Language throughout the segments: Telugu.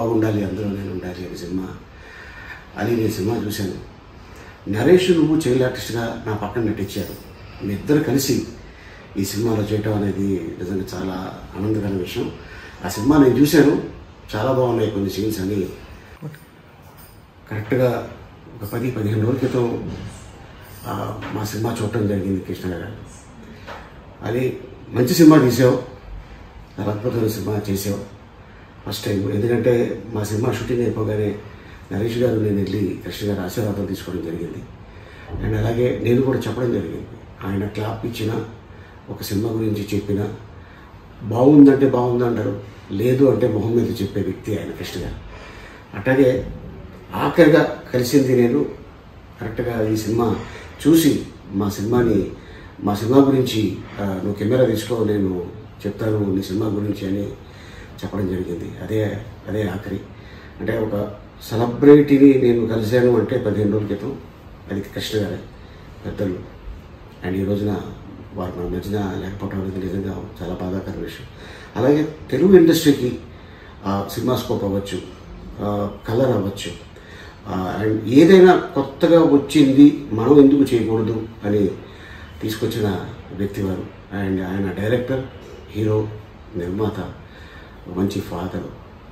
బాగుండాలి, అందులో నేను ఉండాలి అనే సినిమా. అని నేను సినిమా చూశాను. నరేష్ నువ్వు చైల్డ్ ఆర్టిస్ట్గా నా పక్కన నటించారు. మీ ఇద్దరు కలిసి ఈ సినిమాలో చేయటం అనేది నిజంగా చాలా ఆనందకరమైన విషయం. ఆ సినిమా నేను చూశాను, చాలా బాగున్నాయి కొన్ని సీన్స్ అని. కరెక్ట్గా ఒక 10-15 రోజుల క్రితం మా సినిమా చూడటం జరిగింది కృష్ణ గారు. అది మంచి సినిమా తీసావు, అద్భుతమైన సినిమా చేసావు ఫస్ట్ టైం. ఎందుకంటే మా సినిమా షూటింగ్ అయిపోగానే నరేష్ గారు నేను వెళ్ళి కృష్ణ గారు ఆశీర్వాదం తీసుకోవడం జరిగింది. అండ్ అలాగే నేను కూడా చెప్పడం జరిగింది. ఆయన క్లాప్ ఇచ్చిన ఒక సినిమా గురించి చెప్పిన బాగుందంటే బాగుందంటారు, లేదు అంటే మొహం మీద చెప్పే వ్యక్తి ఆయన కృష్ణ గారు. అట్లాగే ఆఖరిగా కలిసింది నేను కరెక్ట్గా ఈ సినిమా చూసి మా సినిమా గురించి నువ్వు కెమెరా తీసుకో, నేను చెప్తాను నీ సినిమా గురించి అని చెప్పడం జరిగింది. అదే ఆఖరి. అంటే ఒక సెలబ్రిటీని నేను కలిశాను అంటే 15 రోజుల క్రితం, అది కృష్ణ గారే పెద్దలు. అండ్ ఈ రోజున వారు మన మధ్యన లేకపోవడం అనేది నిజంగా చాలా బాధాకర విషయం. అలాగే తెలుగు ఇండస్ట్రీకి సినిమా స్కోప్ అవ్వచ్చు, కలర్ అవ్వచ్చు, అండ్ ఏదైనా కొత్తగా వచ్చింది మనం ఎందుకు చేయకూడదు అని తీసుకొచ్చిన వ్యక్తి వారు. అండ్ ఆయన డైరెక్టర్, హీరో, నిర్మాత, మంచి ఫాదర్,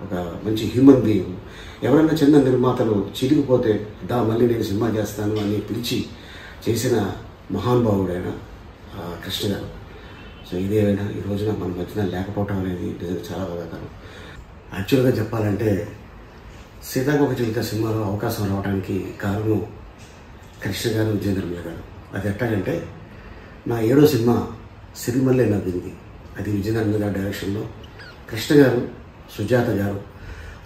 ఒక మంచి హ్యూమన్ బీయింగ్. ఎవరైనా చిన్న నిర్మాతలు చిరిగిపోతే మళ్ళీ నేను సినిమా చేస్తాను అని పిలిచి చేసిన మహానుభావుడైన కృష్ణ గారు. సో ఇదేమైనా ఈ రోజున మన మధ్యన లేకపోవటం అనేది నిజంగా చాలా బాధాకరం. యాక్చువల్గా చెప్పాలంటే సీతాకోకచిలుక సినిమాలో అవకాశం రావడానికి కారణం కృష్ణ గారు, విజయేంద్రమయ్య గారు. అది ఎట్లాగంటే నా 7వ సినిమా సిరిమల్లె నవ్వింది, అది విజయేంద్రమయ్య గారి డైరెక్షన్లో కృష్ణ గారు, సుజాత గారు,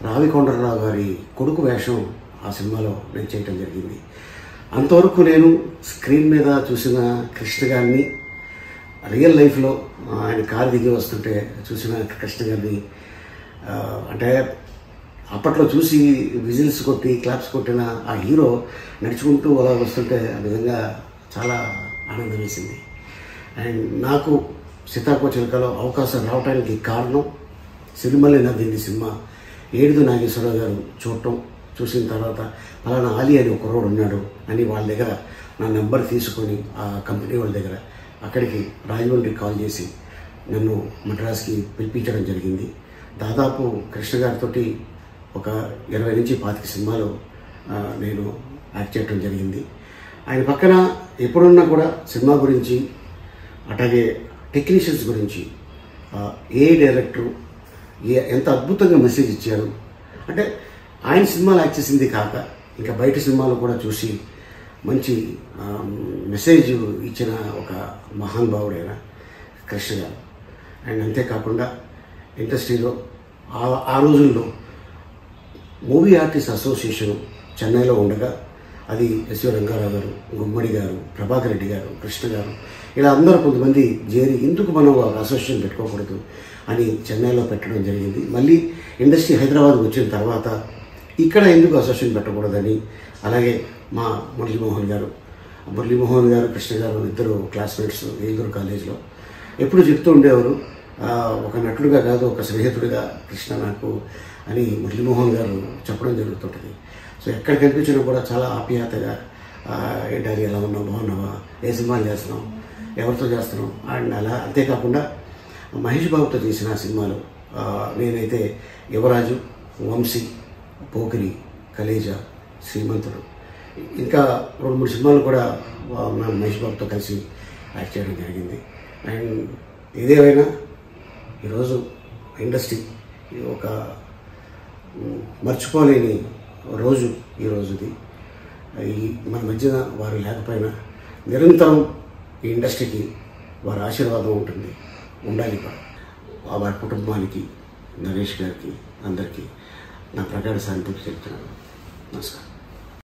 రావికొండరావు గారి కొడుకు వేషం ఆ సినిమాలో నేను చేయటం జరిగింది. అంతవరకు నేను స్క్రీన్ మీద చూసిన కృష్ణ గారిని, రియల్ లైఫ్లో ఆయన కారు దిగి వస్తుంటే చూసిన కృష్ణ గారిని, అంటే అప్పట్లో చూసి విజిల్స్ కొట్టి క్లాప్స్ కొట్టిన ఆ హీరో నడుచుకుంటూ అలా వస్తుంటే నిజంగా చాలా ఆనందం వేసింది. అండ్ నాకు సీతాకోకచిలుకలో అవకాశం రావడానికి కారణం సిరిమల్లె నవ్వింది సినిమా ఏడుదు నాగేశ్వరరావు గారు చూసిన తర్వాత ఫలానా ఆలి అని ఒక కుర్రోడు ఉన్నాడు అని వాళ్ళ దగ్గర నా నెంబర్ తీసుకొని ఆ కంపెనీ వాళ్ళ దగ్గర అక్కడికి రాజమండ్రికి కాల్ చేసి నన్ను మద్రాస్కి పిలిపించడం జరిగింది. దాదాపు కృష్ణ గారితో ఒక 20 నుంచి 25 సినిమాలు నేను యాక్ట్ చేయడం జరిగింది. ఆయన పక్కన ఎప్పుడున్నా కూడా సినిమా గురించి, అట్లాగే టెక్నీషియన్స్ గురించి, ఏ డైరెక్టరు ఎంత అద్భుతంగా మెసేజ్ ఇచ్చారు అంటే ఆయన సినిమాలు యాక్ట్ చేసింది కాక ఇంకా బయట సినిమాలు కూడా చూసి మంచి మెసేజ్ ఇచ్చిన ఒక మహానుభావుడైన కృష్ణ గారు. అండ్ అంతేకాకుండా ఇండస్ట్రీలో ఆ రోజుల్లో మూవీ ఆర్టిస్ట్ అసోసియేషన్ చెన్నైలో ఉండగా అది ఎస్వి రంగారావు గారు, గుమ్మడి గారు, ప్రభాకర్ రెడ్డి గారు, కృష్ణ గారు, ఇలా అందరూ కొంతమంది చేరి ఎందుకు మనం అసోసియేషన్ పెట్టుకోకూడదు అని చెన్నైలో పెట్టడం జరిగింది. మళ్ళీ ఇండస్ట్రీ హైదరాబాద్కి వచ్చిన తర్వాత ఇక్కడ ఎందుకు అసోసియేషన్ పెట్టకూడదని, అలాగే మా మురళీమోహన్ గారు, కృష్ణ గారు ఇద్దరు క్లాస్మేట్స్ ఏలూరు కాలేజీలో ఎప్పుడు చెప్తూ ఉండేవారు, ఒక నటుడిగా కాదు ఒక స్నేహితుడిగా కృష్ణ నాకు అని మురళీమోహన్ గారు చెప్పడం జరుగుతుంటుంది. సో ఎక్కడ కనిపించినా కూడా చాలా ఆప్యాయతగా ఏంటని ఎలా ఉన్నావు, బాగున్నావా, ఏ సినిమాలు చేస్తున్నావు, ఎవరితో చేస్తున్నావు అండ్ అలా. అంతేకాకుండా మహేష్ బాబుతో చేసిన సినిమాలు నేనైతే యువరాజు, వంశీ, పోకిరి, కలేజా, శ్రీమంతుడు, ఇంకా 2-3 సినిమాలు కూడా మహేష్ బాబుతో కలిసి యాక్ట్ చేయడం జరిగింది. అండ్ ఏదేమైనా ఈరోజు ఇండస్ట్రీ ఒక మర్చిపోలేని రోజు ఈ రోజుది. మన మధ్యన వారు లేకపోయినా నిరంతరం ఈ ఇండస్ట్రీకి వారి ఆశీర్వాదం ఉండాలి. వారి కుటుంబానికి, నరేష్ గారికి, అందరికీ నా ప్రగాఢ సానుభూతి చెప్తున్నాను. నమస్కారం.